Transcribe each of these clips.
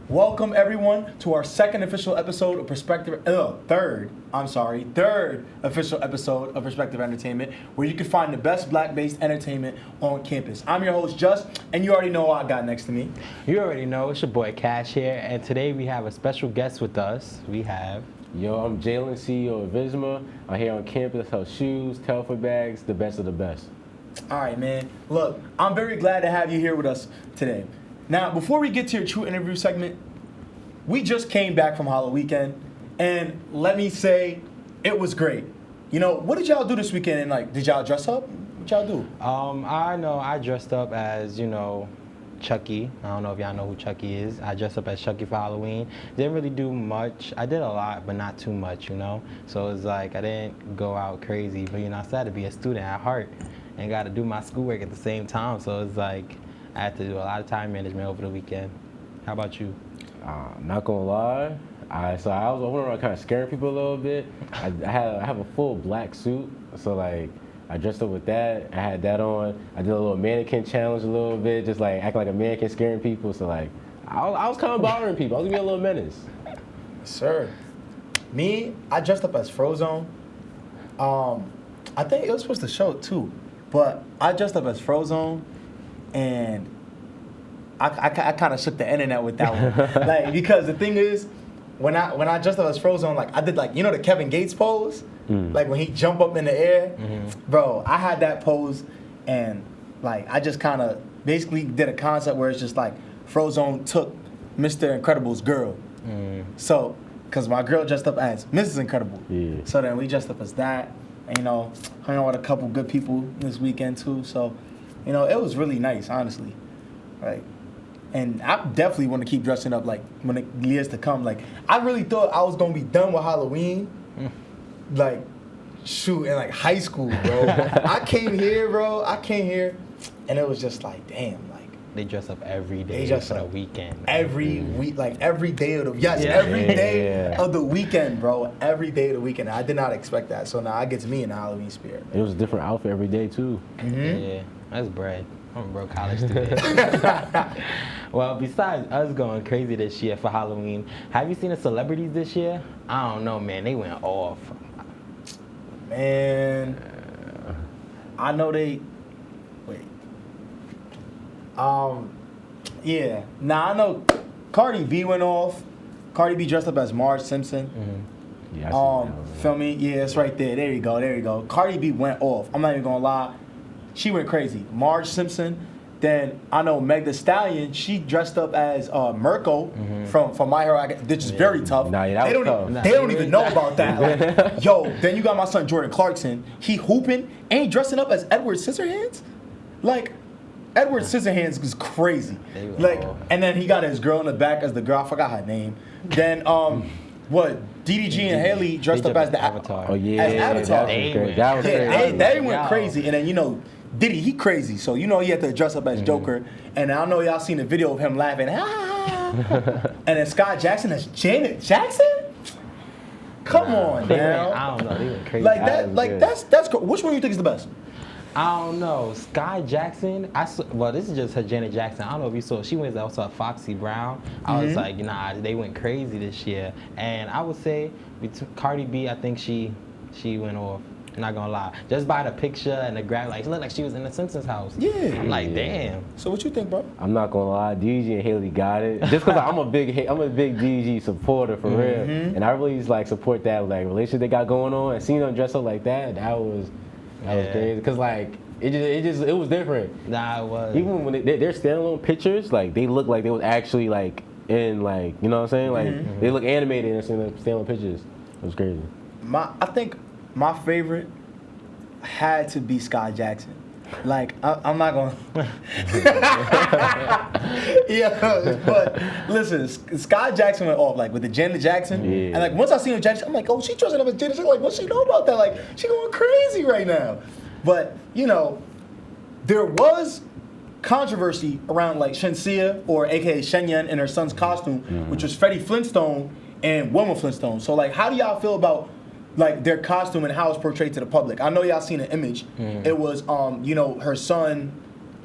Welcome everyone to our third official episode of third official episode of Perspective Entertainment, where you can find the best black-based entertainment on campus. I'm your host, Just, and you already know what I got next to me. You already know, it's your boy Cash here, and today we have a special guest with us. We have... Yo, I'm Jalen, CEO of Visma. I'm here on campus, sell shoes, telephone bags, the best of the best. All right, man. Look, I'm very glad to have you here with us today. Now, before we get to your true interview segment, we just came back from Halloween weekend, and let me say, it was great. You know, what did y'all do this weekend? And like, did y'all dress up? What y'all do? I know I dressed up as, Chucky. I don't know if y'all know who Chucky is. I dressed up as Chucky for Halloween. Didn't really do much. I did a lot, but not too much, So it's like I didn't go out crazy, but I still had to be a student at heart and got to do my schoolwork at the same time. So it's like I had to do a lot of time management over the weekend. How about you? Not gonna lie, I was around kind of scaring people a little bit. I have a full black suit, so like I dressed up with that. I had that on. I did a little mannequin challenge a little bit, just like acting like a mannequin, scaring people. So like I was kind of bothering people. I was gonna be a little menace. Sir, me, I dressed up as Frozone. I think it was supposed to show it too, but I dressed up as Frozone, and I kind of shook the internet with that one. Like, because the thing is, when I dressed up as Frozone, like I did like the Kevin Gates pose, like when he jump up in the air, bro. I had that pose, and like I just kind of basically did a concept where it's just like Frozone took Mr. Incredible's girl, so because my girl dressed up as Mrs. Incredible, so then we dressed up as that, and hung out with a couple good people this weekend too. So, it was really nice, honestly, right. And I definitely want to keep dressing up like when it years to come. Like I really thought I was gonna be done with Halloween, like shoot in like high school, bro. I came here, and it was just like, damn, like they dress up every day for the weekend. Every week, like every day of the every day of the weekend, bro. Every day of the weekend. I did not expect that, so now it gets me in the Halloween spirit. It was a different outfit every day too. Yeah, that's bread. I'm a broke college student. Well, besides us going crazy this year for Halloween, have you seen the celebrities this year? I don't know, man. They went off. Man, I know they. Wait. Yeah. Nah, I know Cardi B went off. Cardi B dressed up as Marge Simpson. Yeah. Feel me? Yeah, it's right there. There you go. Cardi B went off. I'm not even gonna lie. She went crazy. Marge Simpson. Then I know Meg Thee Stallion. She dressed up as Mirko from My Hero Academia, which is very tough. Nah, yeah, that was tough. They don't even know about that. Like, yo, then you got my son Jordan Clarkson. He hooping and he dressing up as Edward Scissorhands. Like Edward Scissorhands is crazy. Like, and then he got his girl in the back as the girl. I forgot her name. Then what? DDG and Haley dressed up as the Avatar. Oh yeah, as Avatar. That was crazy. They went crazy, and then Diddy, he crazy, so he had to dress up as Joker. And I know y'all seen the video of him laughing, and then Scott Jackson as Janet Jackson. Come on, man. I don't know, they went crazy. Like that, like that's cool. Which one do you think is the best? I don't know. Sky Jackson. Well, this is just her Janet Jackson. I don't know if you saw. She went also Foxy Brown. I was like, they went crazy this year. And I would say between Cardi B, I think she went off. I'm not gonna lie. Just by the picture and the graph, like she looked like she was in the Simpsons house. Yeah. I'm like, damn. So what you think, bro? I'm not gonna lie, DG and Haley got it. Just because I'm a big DG supporter for real, and I really support that relationship they got going on. And seeing them dress up like that was crazy. Cause it was different. Nah, it was. Even when they're standalone pictures, they look like they was actually in you know what I'm saying? Like they look animated in standalone pictures. It was crazy. I think my favorite had to be Sky Jackson. Like, I'm not gonna. Yeah, but listen, Sky Jackson went off with the Janet Jackson, and once I seen her Jackson, I'm like, oh, she dressing up as Janet Jackson. Like, what she know about that? Like, she going crazy right now. But there was controversy around Shensia, or AKA Shenyun, in her son's costume, which was Freddie Flintstone and Wilma Flintstone. So how do y'all feel about their costume and how it's portrayed to the public? I know y'all seen an image. It was her son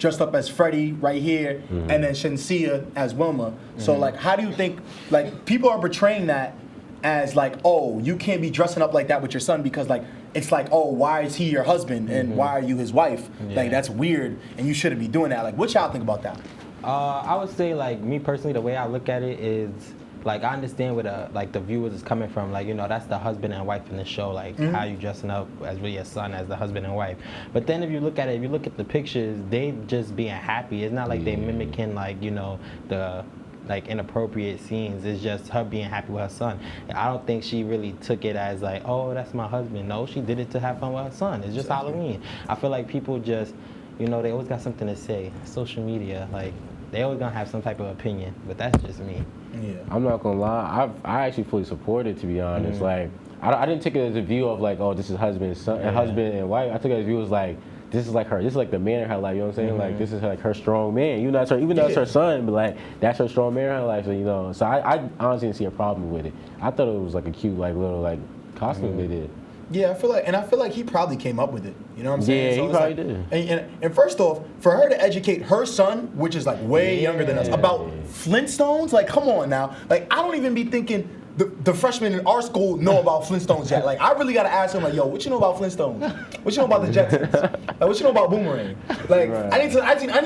dressed up as Freddie right here, and then Shensia as Wilma. So like, how do you think like people are portraying that as like, oh, you can't be dressing up like that with your son because like it's like, oh, why is he your husband and why are you his wife? Like that's weird and you shouldn't be doing that. Like, what y'all think about that? I would say like me personally, the way I look at it is like I understand where the viewers is coming from. Like, you know, that's the husband and wife in the show. Like how you dressing up as really your son as the husband and wife. But then if you look at it, if you look at the pictures, they just being happy. It's not like they mimicking like, you know, the like inappropriate scenes. It's just her being happy with her son. And I don't think she really took it as like, oh, that's my husband. No, she did it to have fun with her son. It's just Halloween. I feel like people just, you know, they always got something to say. Social media, like they always gonna have some type of opinion, but that's just me. Yeah. I'm not gonna lie. I actually fully support it, to be honest. Like I didn't take it as a view of like, oh, this is husband and son, husband and wife. I took it as a view as like, this is like her. This is like the man in her life. You know what I'm saying? Like this is like her strong man. Even though it's her son, but like that's her strong man in her life. So you know. So I honestly didn't see a problem with it. I thought it was like a cute like little like costume they did. Yeah, I feel like he probably came up with it. You know what I'm saying? Yeah, so he probably like, did. And first off, for her to educate her son, which is like way younger than us, about Flintstones, like come on now. Like I don't even be thinking the freshmen in our school know about Flintstones yet. Like I really gotta ask him like, yo, what you know about Flintstones? What you know about the Jetsons? Like what you know about Boomerang? Like I need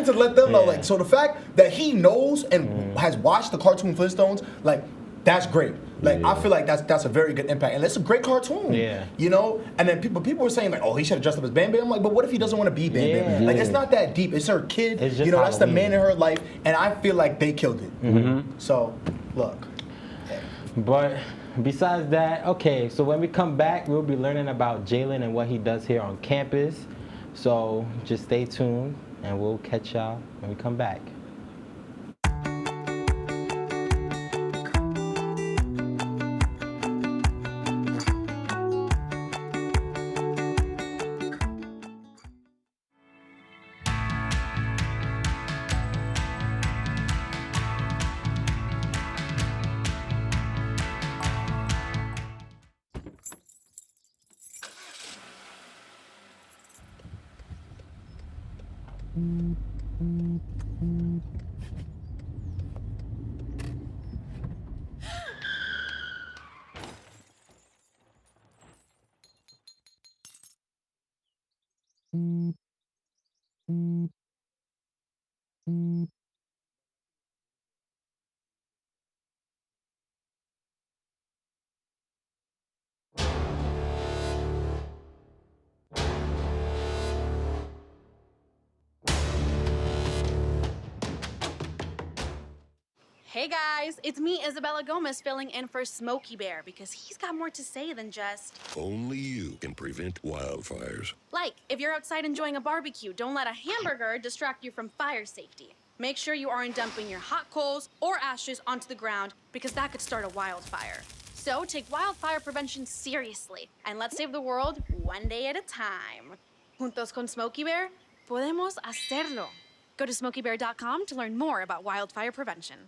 to let them know. Like so the fact that he knows and has watched the cartoon Flintstones, like that's great. Like I feel like that's a very good impact, and it's a great cartoon. Yeah, you know. And then people were saying like, oh, he should have dressed up as Bam Bam. I'm like, but what if he doesn't want to be Bam Bam? Like it's not that deep. It's her kid. It's just that's the man in her life, and I feel like they killed it. So look. But besides that, okay. So when we come back, we'll be learning about Jalen and what he does here on campus. So just stay tuned, and we'll catch y'all when we come back. Hey guys, it's me, Isabella Gomez, filling in for Smokey Bear because he's got more to say than just... Only you can prevent wildfires. Like, if you're outside enjoying a barbecue, don't let a hamburger distract you from fire safety. Make sure you aren't dumping your hot coals or ashes onto the ground because that could start a wildfire. So take wildfire prevention seriously and let's save the world one day at a time. Juntos con Smokey Bear, podemos hacerlo. Go to smokeybear.com to learn more about wildfire prevention.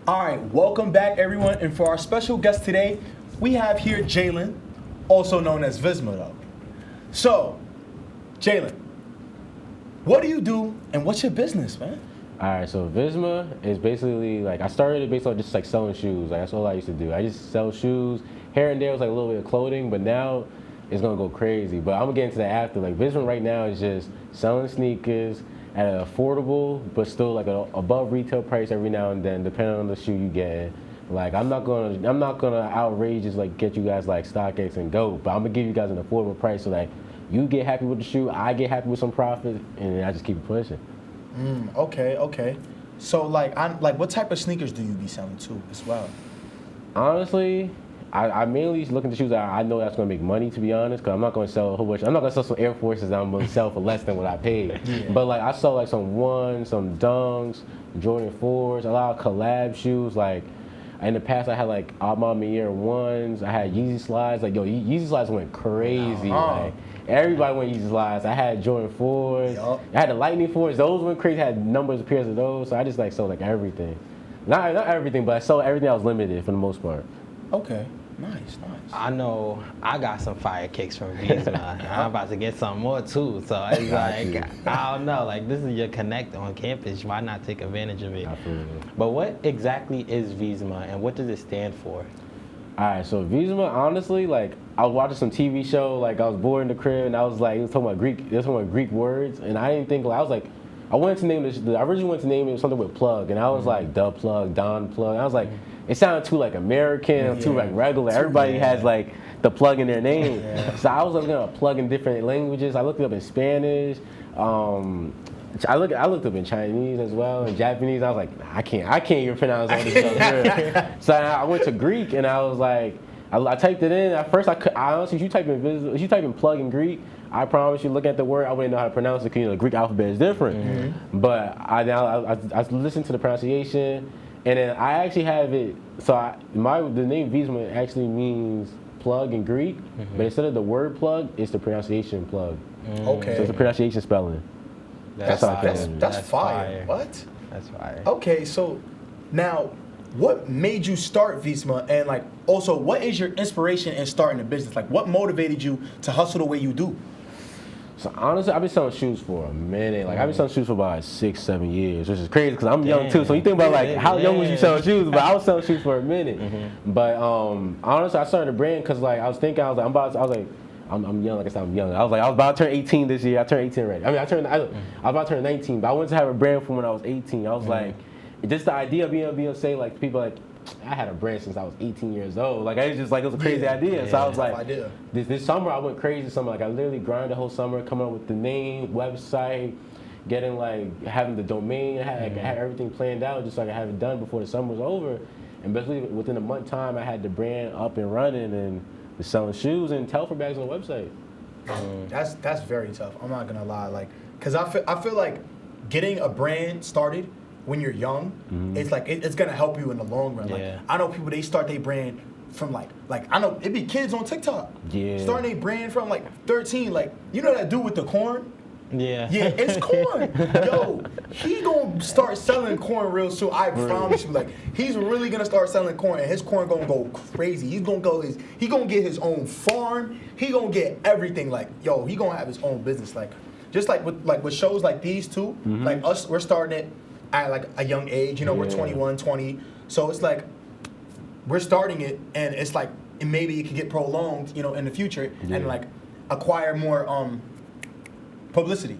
All right, welcome back, everyone. And for our special guest today, we have here Jalen, also known as Visma, though. So, Jalen, what do you do and what's your business, man? All right, so Visma is basically like, I started it based on just like selling shoes. Like that's all I used to do. I just sell shoes. Here and there was like a little bit of clothing, but now it's gonna go crazy. But I'm gonna get into that after. Like Visma right now is just selling sneakers at an affordable, but still like an above retail price every now and then, depending on the shoe you get. Like I'm not gonna outrageous like get you guys like StockX and GOAT, but I'm gonna give you guys an affordable price so that you get happy with the shoe, I get happy with some profit, and I just keep pushing. Okay. So like what type of sneakers do you be selling too as well? Honestly, I mainly look into shoes that I know that's gonna make money, to be honest, because I'm not gonna sell a whole bunch. I'm not gonna sell some Air Forces that I'm gonna sell for less than what I paid. But like I saw like some ones, some Dunks, Jordan 4s, a lot of collab shoes. Like in the past, I had like Alma Meir ones. I had Yeezy slides. Like yo, Yeezy slides went crazy. Like everybody went Yeezy slides. I had Jordan 4s. I had the Lightning 4s. Those went crazy. I had numbers of pairs of those. So I just like sold like everything. Not everything, but I sold everything that was limited for the most part. Okay. Nice. I know I got some fire kicks from Visma. I'm about to get some more too. So it's like, I don't know, like this is your connect on campus. Why not take advantage of it? Absolutely. But what exactly is Visma and what does it stand for? Alright, so Visma, honestly, like I was watching some TV show, like I was bored in the crib and I was like, it was talking about Greek words, and I didn't think, like, I was like, I wanted to name this, I originally wanted to name it something with plug, and I was like, the plug, Don plug. I was like, it sounded too like American, too like regular. Everybody has like the plug in their name. So I was looking up plug in different languages. I looked it up in Spanish. I looked up in Chinese as well, and Japanese. I was like, I can't even pronounce all this stuff. So I went to Greek, and I was like, I typed it in. At first, I honestly, if you type in plug in Greek, I promise you, looking at the word, I wouldn't know how to pronounce it because the Greek alphabet is different. But I listened to the pronunciation, and then I actually have it. So the name Visma actually means plug in Greek, but instead of the word plug, it's the pronunciation plug. Okay. So it's the pronunciation spelling. That's fire. What? That's fire. Okay, so now, what made you start Visma, and like also, what is your inspiration in starting a business? Like, what motivated you to hustle the way you do? So honestly, I've been selling shoes for a minute. Like I've been selling shoes for about 6-7 years, which is crazy because I'm young too. So you think about like how young was you selling shoes? But I was selling shoes for a minute. But honestly, I started a brand because like I was young. Like I said, I'm young. I was about to turn 18 this year. I turned 18 already. I mean, I was about to turn 19, but I wanted to have a brand from when I was 18. I was like, just the idea of being able to say like to people like, I had a brand since I was 18 years old. Like, it was a crazy idea. So I was like, this summer I went crazy. Like, I literally grinded the whole summer, coming up with the name, website, having the domain, I had everything planned out just so I could have it done before the summer was over. And basically, within a month time, I had the brand up and running and was selling shoes and telephone bags on the website. That's very tough. I'm not gonna lie, like, cause I feel like getting a brand started when you're young, it's like it's gonna help you in the long run. Like I know people, they start their brand from like I know it be kids on TikTok. Starting their brand from like 13. Like, you know that dude with the corn? Yeah, it's corn. Yo, he gonna start selling corn real soon. I promise you. Like, he's really gonna start selling corn, and his corn gonna go crazy. He gonna get his own farm. He gonna get everything. Like, yo, he gonna have his own business. Like, just like with shows like these two, like us, we're starting it at like a young age. You know, we're 21, 20. So it's like we're starting it, and it's like maybe it could get prolonged, you know, in the future, and like acquire more publicity.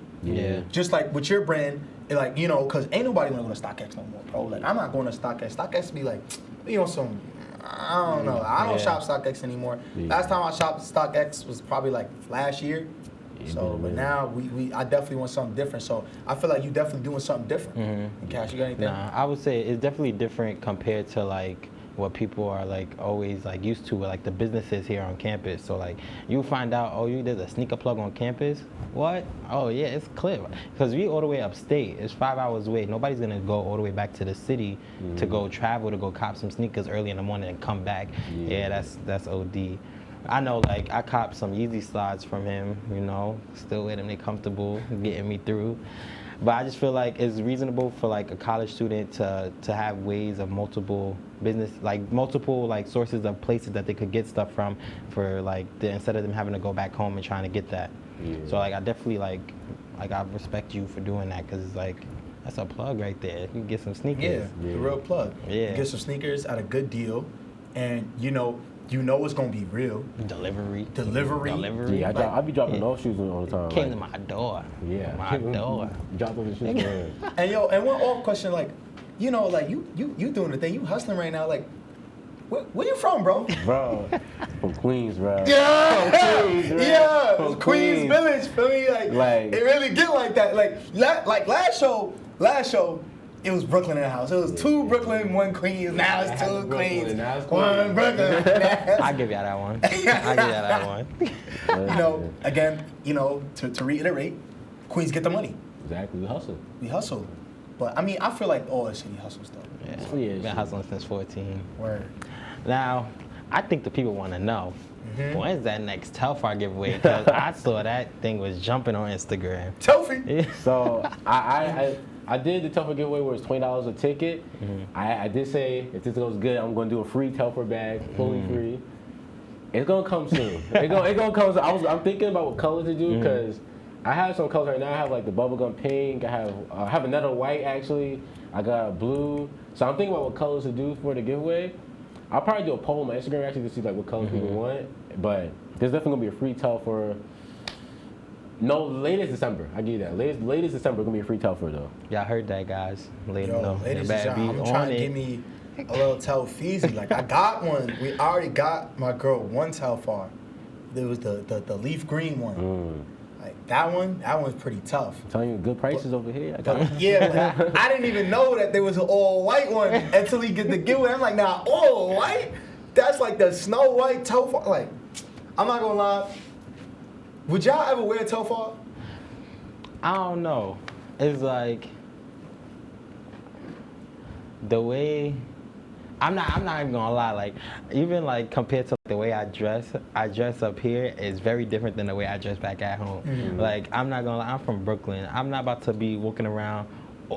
Just like with your brand, like, you know, because ain't nobody gonna go to StockX no more, bro. Like, I'm not going to StockX. StockX be like, you know, some, I don't know. I don't shop StockX anymore. Last time I shopped StockX was probably like last year. So, but now I definitely want something different. So I feel like you definitely doing something different. And Cash, you got anything? Nah, I would say it's definitely different compared to like what people are like always like used to with like the businesses here on campus. So like you find out, oh, there's a sneaker plug on campus. What? Oh yeah, it's clear. Because we all the way upstate. It's 5 hours away. Nobody's gonna go all the way back to the city to go travel to go cop some sneakers early in the morning and come back. Yeah, that's OD. I know, like, I copped some Yeezy slides from him, you know, still with him, they comfortable, getting me through. But I just feel like it's reasonable for, like, a college student to have ways of multiple sources of places that they could get stuff from for, like, instead of them having to go back home and trying to get that. So, like, I definitely, like I respect you for doing that, because it's, like, that's a plug right there. You can get some sneakers. Yeah, the real plug. You get some sneakers at a good deal, and, you know it's gonna be real. Delivery. Yeah, I be dropping those shoes all the time. Came to my door. My door. Dropping the shoes. And one off question, like, you know, like you doing the thing, you hustling right now, like, where you from, bro? Bro, from Queens, bro. From Queens Village, feel me? Like it really get like that. Like last show, it was Brooklyn in the house. It was 2 Brooklyn, 1 Queens. Now it's 2 Queens, now it's 1 Brooklyn. I'll give y'all that one. I'll give y'all that one. You know, again, you know, to reiterate, Queens get the money. Exactly, we hustle. We hustle. But I mean, I feel like all the city hustles though. Yeah, Yeah, been hustling since 14. Word. Now, I think the people want to know, Mm-hmm. when's that next Telfar giveaway? Because I saw that thing was jumping on Instagram. Trophy. So I did the Telfar giveaway where it's $20 a ticket. I did say if this goes good, I'm gonna do a free Telfar bag, fully free. It's gonna come soon. It's gonna come soon. I'm thinking about what color to do because I have some colors right now. I have like the bubblegum pink. I have another white actually. I got blue. So I'm thinking about what colors to do for the giveaway. I'll probably do a poll on my Instagram actually to see like what colors people want. But there's definitely gonna be a free Telfar. No, latest December. I give you that. Latest December gonna be a free Telfar though. Y'all heard that, guys. Let them know. Ladies Bad and gentlemen, beat I'm on trying to it. give me a little Telfeezy. Like I got one. We already got my girl one Telfar. There was the leaf green one. Like that one's pretty tough. I'm telling you, good prices over here. But yeah, but I didn't even know that there was an all white one until he get the giveaway. I'm like, nah, all white? That's like the Snow White Telfar. Like, I'm not gonna lie. Would y'all ever wear Telfar? I don't know. It's like the way I'm not even gonna lie, like even like compared to the way I dress up here is very different than the way I dress back at home. Like I'm not gonna lie, I'm from Brooklyn. I'm not about to be walking around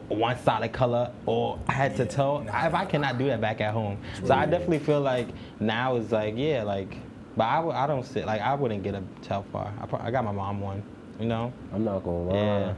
one solid color or head to toe. If I cannot do that back at home. So I definitely feel like now is like, yeah, like, but I don't sit, like I wouldn't get a Telfar. I got my mom one, you know? I'm not gonna lie. Yeah.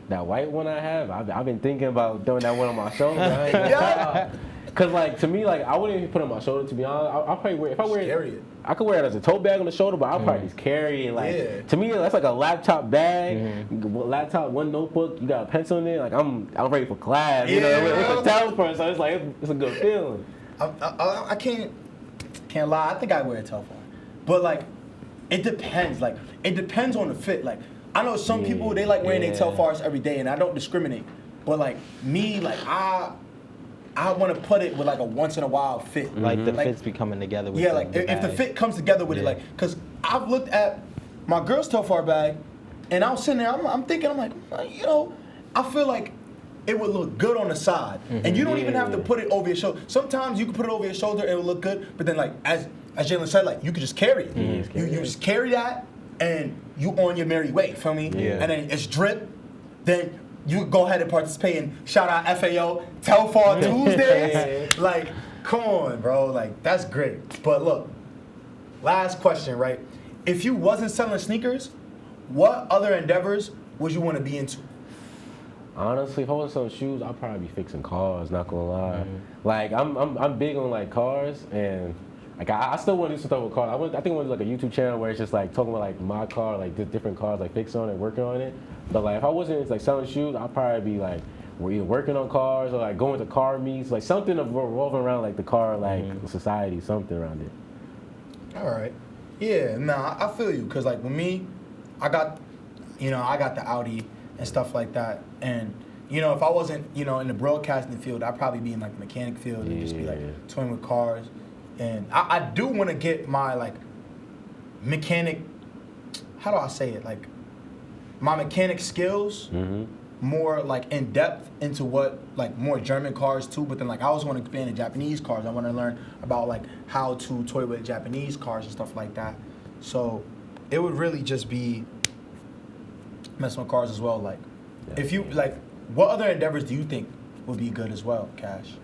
That white one I have, I've been thinking about throwing that one on my shoulder. I ain't gonna Yeah. lie. Cause like to me, like I wouldn't even put it on my shoulder. To be honest, I'll probably wear if I wear Carry it. I could wear it as a tote bag on the shoulder, but I'll probably just carry it. Like to me, that's like a laptop bag, laptop, one notebook. You got a pencil in there. Like I'm ready for class. You know, it's a Telfar, so it's like it's a good feeling. I can't lie. I think I wear a Telfar, but like it depends. Like it depends on the fit. Like I know some people they like wearing their Telfars every day, and I don't discriminate. But like me, like I want to put it with like a once in a while fit. Like the fits be coming together with like if the fit comes together with it, like because I've looked at my girl's Telfar bag, and I was sitting there, I'm thinking, I'm like, you know, I feel like it would look good on the side, and you don't even have to put it over your shoulder. Sometimes you can put it over your shoulder and it will look good, but then like as Jalen said, like you could just carry it. You just carry that, and you on your merry way. Feel me? Yeah. And then it's drip. Then you go ahead and participate and shout out FAO Telfar Tuesdays. Like, come on, bro. Like, that's great. But look, last question, right? If you wasn't selling sneakers, what other endeavors would you want to be into? Honestly, if I was selling shoes, I'd probably be fixing cars. Not gonna lie. Like I'm big on like cars, and like I still want to do some stuff with cars. I think I want to do like a YouTube channel where it's just like talking about like my car, like different cars, like fixing on it, working on it. But like if I wasn't like selling shoes, I'd probably be like we're either working on cars or like going to car meets, like something revolving around like the car, like society, something around it. All right. Yeah, nah, I feel you. Cause like with me, I got the Audi and stuff like that. And you know, if I wasn't, you know, in the broadcasting field, I'd probably be in like the mechanic field and just be like toying with cars. And I do want to get my like mechanic. How do I say it? Like my mechanic skills more like in depth into what like more German cars too. But then like I also want to expand to Japanese cars. I want to learn about like how to toy with Japanese cars and stuff like that. So it would really just be messing with cars as well. Like if you like, what other endeavors do you think would be good as well, Cash?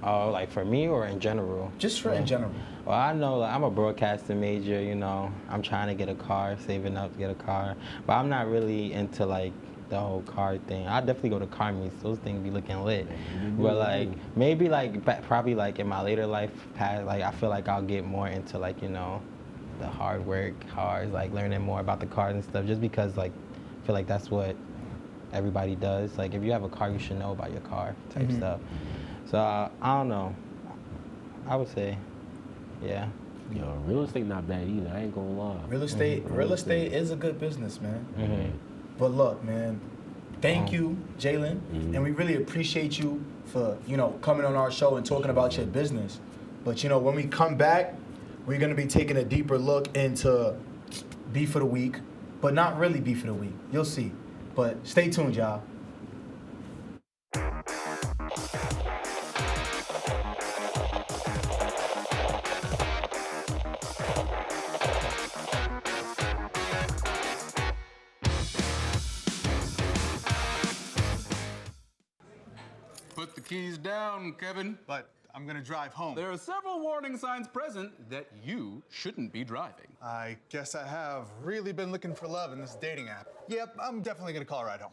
Oh, like for me or in general? Just for in general. Well, I know like, I'm a broadcasting major, you know. I'm trying to get a car, saving up to get a car. But I'm not really into like the whole car thing. I definitely go to car meets. Those things be looking lit. But like maybe like probably like in my later life path, like I feel like I'll get more into like, you know, the hard work, cars, like learning more about the cars and stuff. Just because like I feel like that's what everybody does. Like if you have a car, you should know about your car type stuff. So I don't know. I would say, yeah. Yo, real estate not bad either. I ain't gonna lie. Real estate is a good business, man. But look, man, thank you, Jalen, and we really appreciate you for, coming on our show and talking about your business. But, when we come back, we're going to be taking a deeper look into Beef of the Week, but not really Beef of the Week. You'll see. But stay tuned, y'all. Put the keys down, Kevin. But I'm gonna drive home. There are several warning signs present that you shouldn't be driving. I guess I have really been looking for love in this dating app. Yep, I'm definitely gonna call a ride home.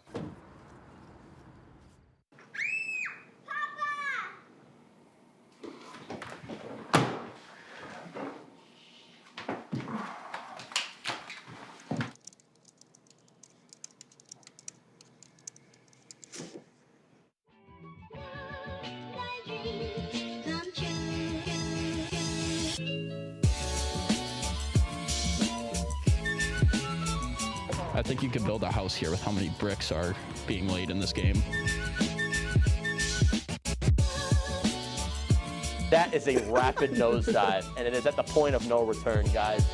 I think you could build a house here with how many bricks are being laid in this game. That is a rapid nosedive, and it is at the point of no return, guys.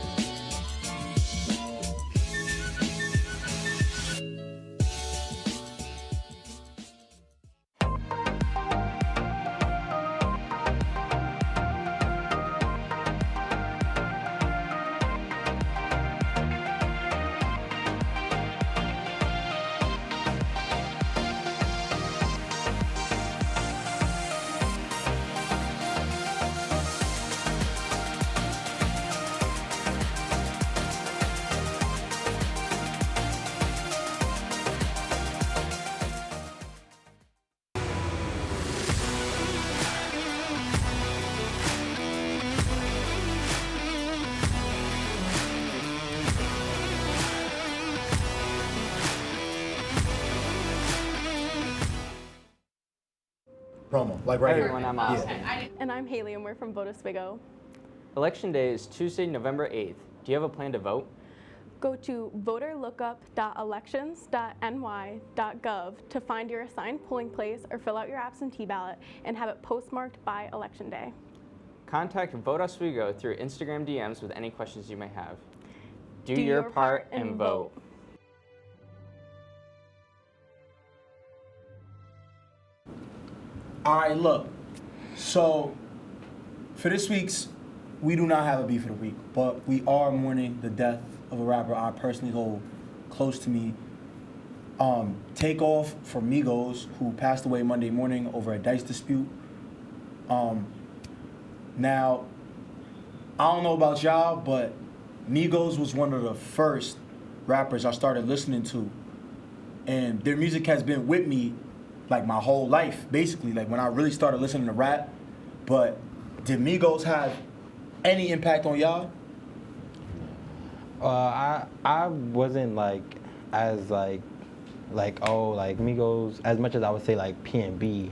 Promo, like right Hey here. everyone, I'm Austin. And I'm Haley, and we're from Vote Oswego. Election day is Tuesday, November 8th. Do you have a plan to vote? Go to voterlookup.elections.ny.gov to find your assigned polling place or fill out your absentee ballot and have it postmarked by Election Day. Contact Vote Oswego through Instagram DMs with any questions you may have. Do your part and vote. All right, look. So, for this week's, we do not have a beef of the week, but we are mourning the death of a rapper I personally hold close to me. Takeoff from Migos, who passed away Monday morning over a dice dispute. Now, I don't know about y'all, but Migos was one of the first rappers I started listening to, and their music has been with me like my whole life, basically, like when I really started listening to rap. But did Migos have any impact on y'all? I wasn't as Migos, as much as I would say P&B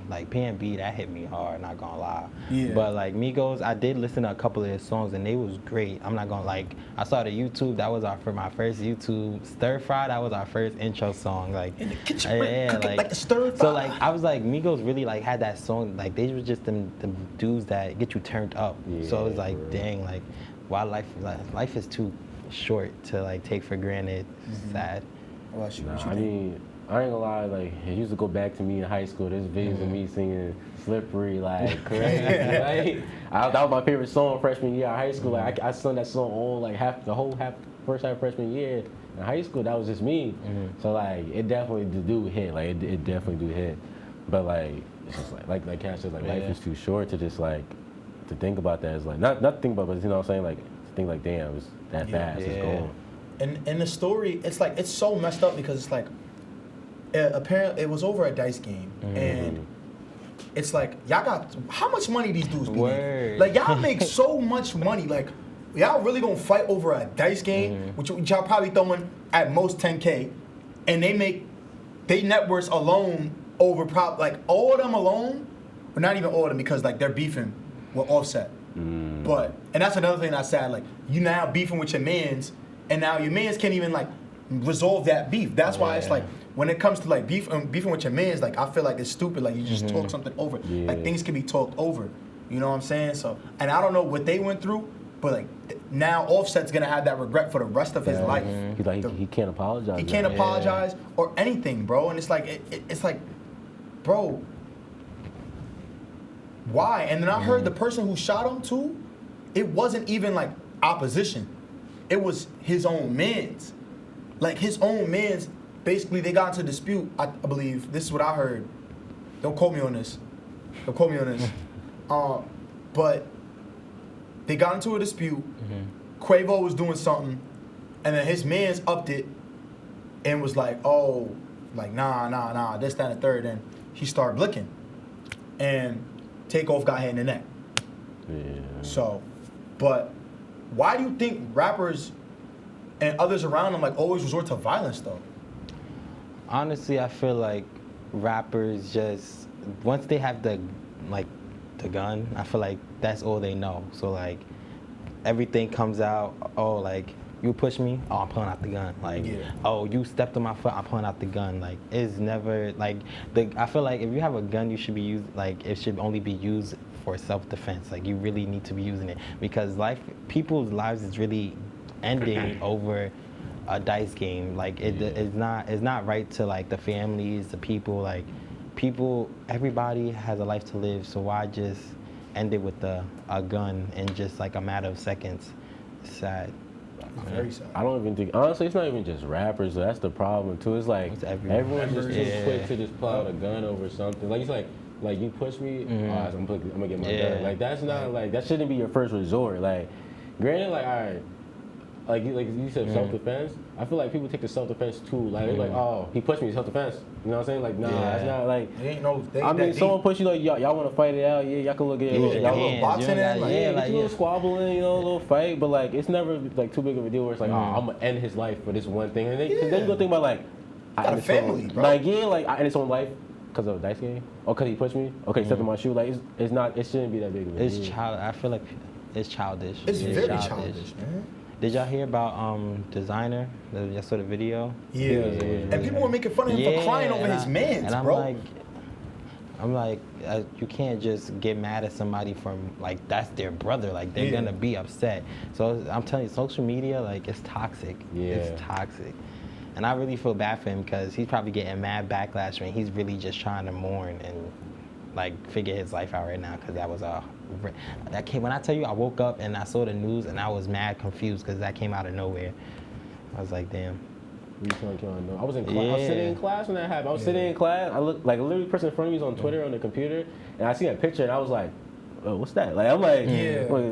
that hit me hard, not gonna lie. Yeah. But Migos, I did listen to a couple of their songs and they was great. I'm not gonna I started YouTube, that was my first YouTube. Stir Fry, that was our first intro song. In the kitchen, like the stir fry. So I was Migos really had that song, they was just them dudes that get you turned up. Yeah, so it was dang, why life is too short to take for granted. Sad. What you I think? mean, I ain't gonna lie, it used to go back to me in high school. There's videos of me singing Slippery, crazy. That was my favorite song freshman year of high school. I sung that song all, first half freshman year. In high school, that was just me. So, it definitely do hit. It definitely do hit. But, it's just like Cash said, life is too short to just, to think about that. It's not to think about, but you know what I'm saying? To think damn, it's that fast, it's gone. And the story, it's so messed up because it's apparently it was over a dice game, and it's y'all got how much money these dudes be making? Y'all make so much money, y'all really gonna fight over a dice game, which y'all probably throwing at most 10K, and they net worth alone over all of them alone, but not even all of them because they're beefing with Offset. But and that's another thing that's sad. You now beefing with your mans. And now your mans can't even resolve that beef. That's why it's when it comes to like beefing with your mans, like I feel like it's stupid. Like you just talk something over. Yeah. Like things can be talked over. You know what I'm saying? So, and I don't know what they went through, but like now Offset's gonna have that regret for the rest of his life. He's like he can't apologize. He can't apologize or anything, bro. And it's like it's like, bro, why? And then I heard the person who shot him too. It wasn't even like opposition. It was his own mans. Like his own mans. Basically, they got into a dispute. I believe this is what I heard. Don't quote me on this. Don't quote me on this. But they got into a dispute. Quavo was doing something, and then his mans upped it and was like, "Oh, like nah, this, that, and the third." And he started blicking, and Takeoff got hit in the neck. Yeah. So, but why do you think rappers and others around them like always resort to violence though? Honestly, I feel like rappers just once they have the gun, I feel like that's all they know. So like everything comes out. Oh, like you push me. Oh, I'm pulling out the gun. Like oh, you stepped on my foot. I'm pulling out the gun. Like it's never like I feel like if you have a gun, you should be used like it should only be used for self-defense. Like you really need to be using it because people's lives is really ending over a dice game. Like it's not right to like the families, the people. Like everybody has a life to live. So why just end it with a gun in just like a matter of seconds? It's sad. Very sad. I don't even think, honestly, it's not even just rappers. That's the problem too. It's like everyone's just too quick to just pull out a gun over something. Like it's like you push me, I'm gonna get my gun. Like that's not like that shouldn't be your first resort. Like granted, like all right. Like you said, self-defense. I feel like people take the self-defense too. Like they're like, oh, he pushed me, self-defense. You know what I'm saying? Like, nah, it's not like. It ain't no. I mean, someone push you like y'all want to fight it out. Yeah, y'all can look at it. Y'all little boxing in, like a little squabbling, you know, a little fight. But like, it's never like too big of a deal where it's like, oh, I'm gonna end his life for this one thing. And then you go think about like, got a family, bro. Like I end his own life because of a dice game. Oh, because he pushed me. Okay, stepped in my shoe. Like it's not. It shouldn't be that big of a deal. I feel like it's childish. It's very childish, man. Did y'all hear about Designer? Y'all saw the video? Yeah. And people were making fun of him for crying over his mans, and bro. I'm like, you can't just get mad at somebody from like that's their brother. Like they're gonna be upset. So I'm telling you, social media like it's toxic. Yeah. It's toxic. And I really feel bad for him because he's probably getting mad backlash when he's really just trying to mourn and like figure his life out right now because that was when I tell you I woke up and I saw the news and I was mad confused because that came out of nowhere. I was like, damn. I was in class. I was sitting in class when that happened. I was sitting in class. I looked like a literally person in front of me was on Twitter on the computer, and I seen a picture and I was like, oh, what's that? Like I'm like,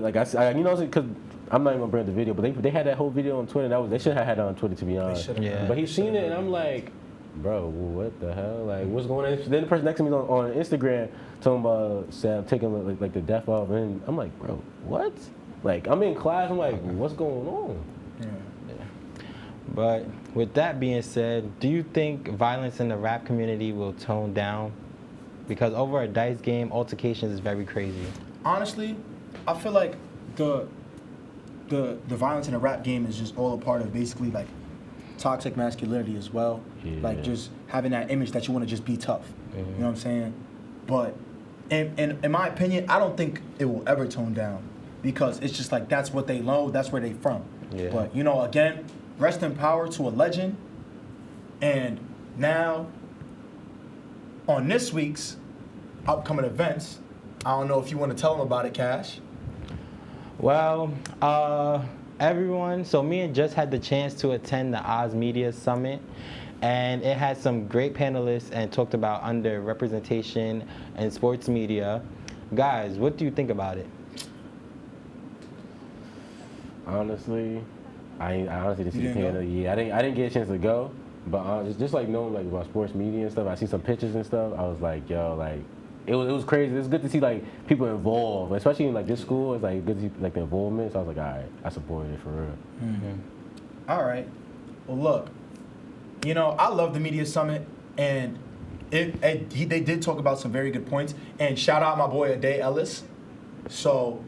like I you know, because I'm not even gonna bring up the video, but they had that whole video on Twitter. They should have had it on Twitter to be honest. But he's seen it and I'm like, bro, what the hell? Like, what's going on? Then the person next to me on Instagram talking about Sam taking like the death off, and I'm like, bro, what? Like, I'm in class. I'm like, what's going on? Yeah. But with that being said, do you think violence in the rap community will tone down? Because over a dice game, altercations is very crazy. Honestly, I feel like the violence in the rap game is just all a part of basically like toxic masculinity as well. Like just having that image that you want to just be tough. You know what I'm saying? But in my opinion, I don't think it will ever tone down because it's just like that's what they know, that's where they from. But you know, again, rest in power to a legend. And now on this week's upcoming events, I don't know if you want to tell them about it, Cash. Well, everyone, so me and Just had the chance to attend the Oz Media Summit, and it had some great panelists and talked about underrepresentation in sports media. Guys, what do you think about it? Honestly, I honestly didn't see the panel. Yeah, I didn't get a chance to go, but just like knowing like about sports media and stuff, I see some pictures and stuff. I was like, yo, like. It was crazy. It's good to see like people involved, especially in like this school. It's like good to see like the involvement. So I was like, all right, I supported it for real. All right. Well, look, you know, I love the media summit, and they did talk about some very good points. And shout out my boy Ade Ellis. So,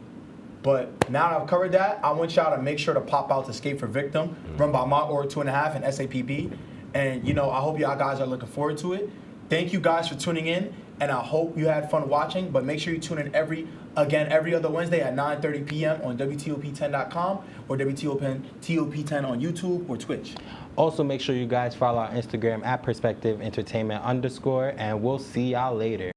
but now that I've covered that, I want y'all to make sure to pop out to Skate for Victim, run by my org 2.5 and SAPP. And, you know, I hope y'all guys are looking forward to it. Thank you guys for tuning in, and I hope you had fun watching. But make sure you tune in every other Wednesday at 9:30 p.m. on WTOP10.com or WTOP10 on YouTube or Twitch. Also, make sure you guys follow our Instagram at Perspective Entertainment _, and we'll see y'all later.